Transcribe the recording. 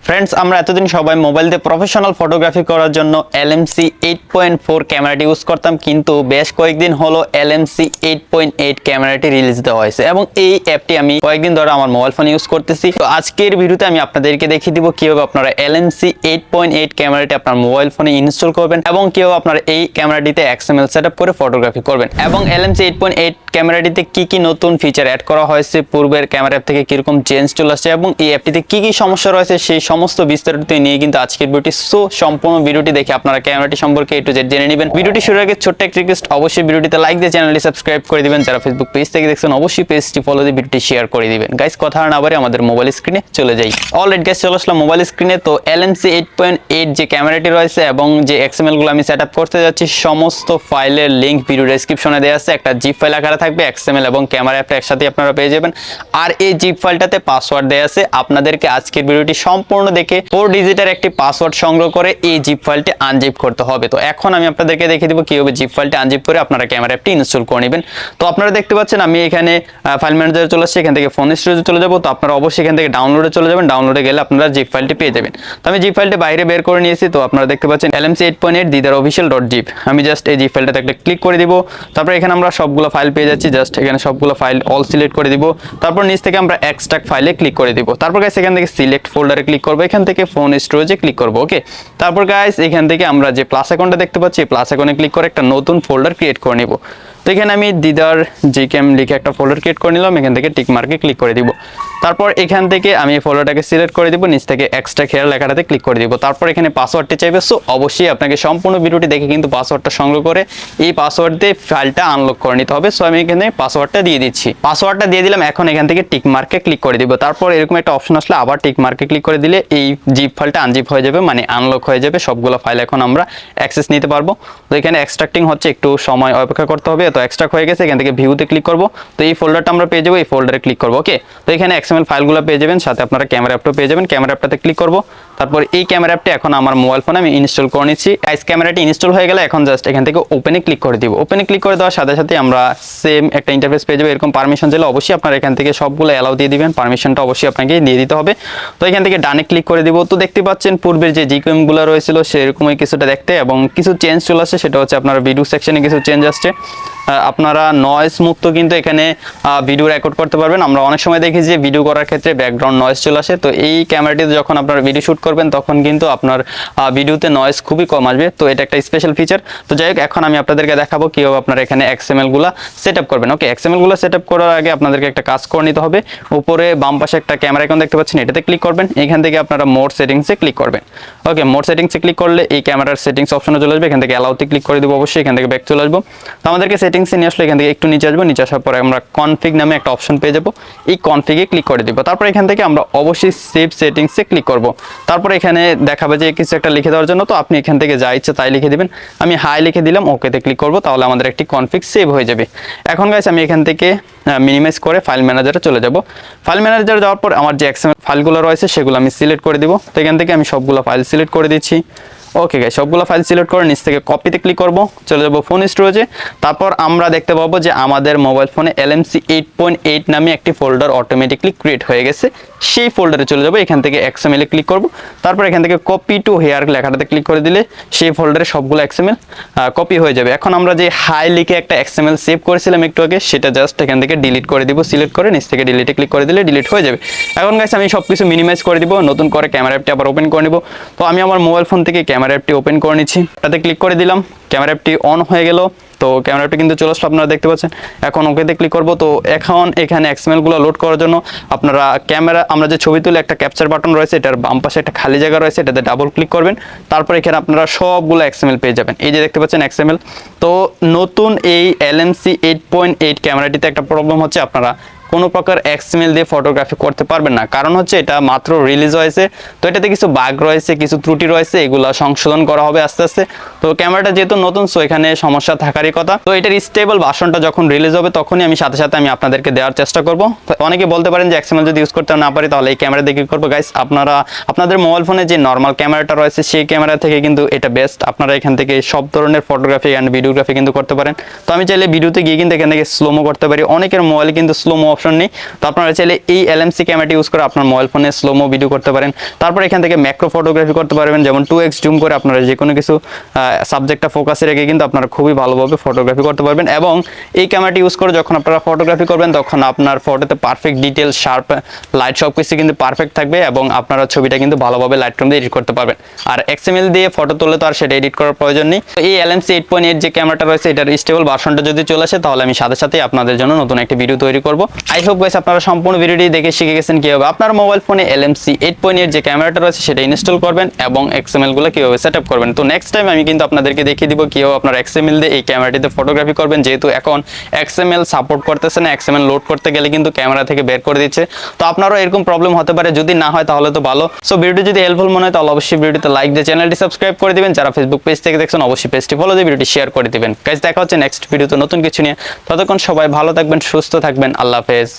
Friends, আমরা এতদিন সবাই মোবাইল দিয়ে প্রফেশনাল ফটোগ্রাফি করার জন্য LMC8.4 ক্যামেরাটি ইউজ করতাম, কিন্তু বেশ কয়েকদিন হলো LMC8.8 ক্যামেরাটি রিলিজ দেওয়া হয়েছে এবং এই অ্যাপটি আমি কয়েকদিন ধরে আমার মোবাইল ফোনে ইউজ করতেছি। তো আজকের ভিডিওতে আমি আপনাদেরকে দেখিয়ে দিব কিভাবে আপনারা LMC8.8 ক্যামেরাটি আপনার মোবাইল ফোনে ইনস্টল করবেন এবং কিভাবে আপনারা এই ক্যামেরাটিতে XML সেটআপ করে ফটোগ্রাফি করবেন এবং LMC8.8 ক্যামেরাটিতে কি কি নতুন ফিচার অ্যাড করা হয়েছে, পূর্বের ক্যামেরা অ্যাপ থেকে কিরকম চেঞ্জ চলে আসছে এবং এই অ্যাপটিতে কি কি সমস্যা রয়েছে সেই সমস্ত বিস্তারিত নিয়ে কিন্তু আজকের ভিডিওটি। সো সম্পূর্ণ ভিডিওটি দেখে আপনারা ক্যামেরাটি সম্পর্কে A to Z জেনে নেবেন। ভিডিওটি শুরুর আগে ছোট্ট একটা রিকোয়েস্ট, অবশ্যই ভিডিওটিতে লাইক দিয়ে চ্যানেলটি সাবস্ক্রাইব করে দিবেন। যারা ফেসবুক পেজ থেকে দেখছেন অবশ্যই পেজটি ফলো দিয়ে ভিডিওটি শেয়ার করে দিবেন। গাইস, কথা না বাড়িয়ে আমাদের মোবাইল স্ক্রিনে চলে যাই। অলরেডি গাইস চলে আসলাম মোবাইল স্ক্রিনে। তো LMC8.8 যে ক্যামেরাটি রয়েছে এবং যে XML গুলো আমি সেটআপ করতে যাচ্ছি সমস্ত ফাইলের লিংক ভিডিও ডেসক্রিপশনে দেওয়া আছে। একটা জিপ ফাইল আকারে থাকবে, XML এবং ক্যামেরা অ্যাপটা একসাথে আপনারা পেয়ে যাবেন। আর এই জিপ ফাইলটাতে পাসওয়ার্ড দেওয়া আছে। আপনাদেরকে আজকের ভিডিওটি সম্পূর্ণ দেখে 4 ডিজিটের একটি পাসওয়ার্ড সংগ্রহ করে এই জিপ ফাইলটি আনজিপ করতে হবে। তো এখন আমি আপনাদেরকে দেখিয়ে দেব কিভাবে জিপ ফাইলটি আনজিপ করে আপনারা ক্যামেরা অ্যাপটি ইনস্টল করে নেবেন। তো আপনারা দেখতে পাচ্ছেন আমি এখানে ফাইল ম্যানেজারে চলে আসছি। এখান থেকে ফোন স্টোরেজে চলে যাব। তো আপনারা অবশ্যই এখান থেকে ডাউনলোডে চলে যাবেন। ডাউনলোডে গেলে আপনারা জিপ ফাইলটি পেয়ে যাবেন। তো আমি জিপ ফাইলটি বাইরে বের করে নিয়েছি। তো আপনারা দেখতে পাচ্ছেন LMC8.8 Didar official.zip। আমি জাস্ট এই জিপ ফাইলটাতে একটা ক্লিক করে দিব। তারপর এখানে আমরা সবগুলো ফাইল পেয়ে যাচ্ছি। জাস্ট এখানে সবগুলো ফাইল অল সিলেক্ট করে দিব। তারপর নিচ থেকে আমরা এক্সট্রাক্ট ফাইলে ক্লিক করে দিব। তারপর গাইস এখান থেকে সিলেক্ট ফোল্ডারে ক্লিক করব। এখান থেকে ফোন স্টোরেজে ক্লিক করব। ওকে, তারপর গাইস এখান থেকে আমরা যে প্লাস আইকনটা দেখতে পাচ্ছি প্লাস আইকনে ক্লিক করে একটা নতুন ফোল্ডার ক্রিয়েট করে নিব। তো এখানে আমি দিদার gcam লিখে একটা ফোল্ডার ক্রিয়েট করে নিলাম। এখান থেকে টিক মার্কে ক্লিক করে দিব। তারপর এখান থেকে আমি এই ফোল্ডারটাকে সিলেক্ট করে দিব। নিচ থেকে এক্সট্রাক্ট হেয়ার লেখাটাতে ক্লিক করে দিব। তারপর এখানে পাসওয়ার্ডটি চাইবে। সো অবশ্যই আপনাকে সম্পূর্ণ ভিডিওটি দেখে কিন্তু পাসওয়ার্ডটা সংগ্রহ করে এই পাসওয়ার্ড দিয়ে ফাইলটা আনলক করে নিতে হবে। সো আমি এখানে পাসওয়ার্ডটা দিয়ে দিচ্ছি। পাসওয়ার্ডটা দিয়ে দিলাম। এখন এখান থেকে টিক মার্কে ক্লিক করে দিব। তারপর এরকম একটা অপশন আসলে আবার টিক মার্কে ক্লিক করে দিলে এই জিপ ফাইলটা আনজিপ হয়ে যাবে, মানে আনলক হয়ে যাবে। সবগুলো ফাইল এখন আমরা অ্যাক্সেস নিতে পারবো। তো এখানে এক্সট্রাক্টিং হচ্ছে, একটু সময় অপেক্ষা করতে হবে। তো এক্সট্রাক্ট হয়ে গেছে। এখান থেকে ভিউতে ক্লিক করব। তো এই ফোল্ডারটা আমরা পেয়ে যাবো। এই ফোল্ডারে ক্লিক করব। ওকে, তো এখানে XML ফাইলগুলো পেয়ে যাবেন, সাথে আপনারা ক্যামেরা অ্যাপটাও পেয়ে যাবেন। ক্যামেরা অ্যাপটাতে ক্লিক করব। তারপর এই ক্যামেরা অ্যাপটা এখন আমার মোবাইল ফোনে আমি ইনস্টল করে নিচ্ছি। গাইস, ক্যামেরাটি ইনস্টল হয়ে গেলে এখন জাস্ট এখান থেকে ওপেনে ক্লিক করে দিব। ওপেনে ক্লিক করে দেওয়ার সাথে সাথে আমরা সেম একটা ইন্টারফেস পেয়ে যাবো। এরকম পারমিশন চাইলে অবশ্যই আপনারা এখান থেকে সবগুলো অ্যালাউ দিয়ে দিবেন। পারমিশনটা অবশ্যই আপনাকে দিয়ে দিতে হবে। তো এখান থেকে ডানে ক্লিক করে দিব। তো দেখতে পাচ্ছেন পূর্বের যে gcam গুলো রয়েছিল সেরকমই কিছুটা দেখতে এবং কিছু চেঞ্জ চলে আসছে। সেটা হচ্ছে আপনারা ভিডিও সেকশনে কিছু চেঞ্জ আসছে। আপনারা নয়েজ মুক্ত কিন্তু এখানে ভিডিও রেকর্ড করতে পারবেন। আমরা অনেক সময় দেখি যে ভিডিও করার ক্ষেত্রে ব্যাকগ্রাউন্ড নয়েজ চলে আসে। তো এই ক্যামেরাটিতে যখন আপনারা ভিডিও শুট করবেন তখন কিন্তু আপনার ভিডিওতে নয়েজ খুবই কম আসবে। তো এটা একটা স্পেশাল ফিচার। তো যাই হোক, এখন আমি আপনাদেরকে দেখাবো কীভাবে আপনারা এখানে XML গুলা সেট আপ করবেন। ওকে, XML গুলো সেট আপ করার আগে আপনাদেরকে একটা কাজ করে নিতে হবে। উপরে বাম পাশে একটা ক্যামেরা আইকন দেখতে পাচ্ছেন, এটাতে ক্লিক করবেন। এখান থেকে আপনারা মোড সেটিংসে ক্লিক করবেন। ওকে, মোড সেটিংসে ক্লিক করলে এই ক্যামেরার সেটিংস অপশনে চলে আসবে। এখান থেকে অ্যালাউতে ক্লিক করে দেবো। অবশ্যই এখান থেকে ব্যাক চলে আসবো। তো আমাদেরকে সেটিংসে নিয়ে আসলে এখান থেকে একটু নিচে আসবো। নিচে আসার পরে আমরা কনফিগ নামে একটা অপশন পেয়ে যাবো। এই কনফিগে ক্লিক করে দিব। তারপর এখান থেকে আমরা অবশ্যই সেভ সেটিংসে ক্লিক করব। তারপর এখানে দেখাবে যে কিছু একটা লিখে দেওয়ার জন্য। তো আপনি এখান থেকে যা ইচ্ছে তাই লিখে দিবেন। আমি হাই লিখে দিলাম, ওকেতে ক্লিক করব। তাহলে আমাদের একটি কনফিগ সেভ হয়ে যাবে। এখন গাইস আমি এখান থেকে মিনিমাইজ করে ফাইল ম্যানেজারে চলে যাব। ফাইল ম্যানেজারে যাওয়ার পর আমার যে XML ফাইলগুলো রয়েছে সেগুলো আমি সিলেক্ট করে দিব। তো এখান থেকে আমি সবগুলো ফাইল সিলেক্ট করে দিচ্ছি। ওকে গাইস, সবগুলো ফাইল সিলেক্ট করে নিচ থেকে কপিতে ক্লিক করব। চলে যাব ফোন স্টোরেজে। তারপর আমরা দেখতে পাবো যে আমাদের মোবাইল ফোনে LMC8.8 নামে একটি ফোল্ডার অটোমেটিকলি ক্রিয়েট হয়ে গেছে। সেই ফোল্ডারে চলে যাব। এখান থেকে XML এ ক্লিক করব। তারপর এখান থেকে কপি টু হেয়ার লেখাটাতে ক্লিক করে দিলে সেই ফোল্ডারে সবগুলো XML কপি হয়ে যাবে। এখন আমরা যে হাই লিখে একটা XML সেভ করেছিলাম একটু আগে, সেটা জাস্ট এখান থেকে ডিলিট করে দিব। সিলেক্ট করে নিচ থেকে ডিলিটে ক্লিক করে দিলে ডিলিট হয়ে যাবে। এখন গাইস আমি সবকিছু মিনিমাইজ করে দিব। নতুন করে ক্যামেরা অ্যাপটি আবার ওপেন করে নিব। তো আমি আমার মোবাইল ফোন থেকে ক্যামেরা অ্যাপটি ওপেন করে নিচ্ছি। তাতে ক্লিক করে দিলাম। ক্যামেরা অ্যাপটি অন হয়ে গেল। তো ক্যামেরা অ্যাপটি কিন্তু চলে আসলো, আপনারা দেখতে পাচ্ছেন। এখন ওকেতে ক্লিক করব। তো এখন এখানে XML গুলো লোড করার জন্য আপনারা আমরা যে ছবি তুলে একটা ক্যাপচার বাটন রয়েছে, এটার বাম পাশে একটা খালি জায়গা রয়েছে, এটাতে ডাবল ক্লিক করবেন। তারপর এখানে আপনারা সবগুলো XML পেয়ে যাবেন। এই যে দেখতে পাচ্ছেন XML। তো নতুন এই LMC8.8 ক্যামেরাটিতে একটা প্রবলেম হচ্ছে, আপনারা কোনো প্রকার XML দিয়ে ফটোগ্রাফি করতে পারবেন না। কারণ হচ্ছে এটা মাত্র রিলিজ হয়েছে। তো এটাতে কিছু বাগ রয়েছে, কিছু ত্রুটি রয়েছে, এগুলো সংশোধন করা হবে আস্তে আস্তে। তো ক্যামেরাটা যেহেতু নতুন, সো এখানে সমস্যা থাকারই কথা। তো এটার স্টেবল ভার্সনটা যখন রিলিজ হবে তখনই আমি সাথে সাথে আমি আপনাদেরকে দেওয়ার চেষ্টা করব। তো অনেকে বলতে পারেন যে XML যদি ইউজ করতে না পারি তাহলে এই ক্যামেরা দিয়ে কি করবো। গাইস, আপনারা আপনাদের মোবাইল ফোনে যে নর্মাল ক্যামেরাটা রয়েছে সেই ক্যামেরা থেকে কিন্তু এটা বেস্ট। আপনারা এখান থেকে সব ধরনের ফটোগ্রাফি অ্যান্ড ভিডিওগ্রাফি কিন্তু করতে পারেন। তো আমি চাইলে ভিডিওতে গিয়ে কিন্তু এখান থেকে স্লোমো করতে পারি। অনেকের মোবাইলে কিন্তু স্লোমো অপশন নেই। তো আপনারা চাইলে এই LMC ক্যামেরাটি ইউজ করে আপনার মোবাইল ফোনে স্লোমো ভিডিও করতে পারেন। তারপর এখান থেকে ম্যাক্রো ফটোগ্রাফি করতে পারবেন, যেমন 2x জুম করে আপনারা যে কোনো কিছু সাবজেক্টটা ফোকাসে রেখে কিন্তু আপনারা খুবই ভালোভাবে ফটোগ্রাফি করতে পারবেন। এবং এই ক্যামেরাটি ইউজ করে যখন আপনারা ফটোগ্রাফি করবেন তখন আপনার ফটোতে পারফেক্ট ডিটেল, শার্প, লাইট সব কিছু কিন্তু পারফেক্ট থাকবে এবং আপনারা ছবিটা কিন্তু ভালোভাবে লাইটরুম দিয়ে এডিট করতে পারবেন। আর XML দিয়ে ফটো তুললে তো আর সেটা এডিট করার প্রয়োজন নেই। তো এই LMC 8.8 যে ক্যামেরাটা রয়েছে এটার স্টেবল ভার্সনটা যদি চলে আসে তাহলে আমি সাথে সাথেই আপনাদের জন্য নতুন একটা ভিডিও তৈরি করব। আই হোপ গাইস আপনারা সম্পূর্ণ ভিডিওটি দেখে শিখে গেছেন কিভাবে আপনার মোবাইল ফোনে LMC 8.8 যে ক্যামেরাটা রয়েছে সেটা ইনস্টল করবেন এবং XML গুলো কিভাবে সেটআপ করবেন। তো নেক্সট টাইম আমি কিন্তু আপনাদেরকে দেখিয়ে দিব কিভাবে আপনার XML দিয়ে এই ক্যামেরাটিতে ফটোগ্রাফি করবেন, যেহেতু এখন XML সাপোর্ট করতেছে না, XML লোড করতে গেলে কিন্তু ক্যামেরা থেকে বের করে দিচ্ছে। তো আপনারও এরকম প্রবলেম হতে পারে, যদি না হয় তাহলে তো ভালো। সো ভিডিওটি যদি হেল্পফুল মনে হয় তাহলে অবশ্যই ভিডিওতে লাইক দিয়ে চ্যানেলটি সাবস্ক্রাইব করে দিবেন। যারা ফেসবুক পেজ থেকে দেখছেন অবশ্যই পেজটি ফলো দিয়ে ভিডিওটি শেয়ার করে দিবেন। গাইস দেখা হচ্ছে নেক্সট ভিডিওতে নতুন কিছু নিয়ে। ততক্ষণ সবাই ভালো থাকবেন, সুস্থ থাকবেন। আল্লাহ হাফেজ।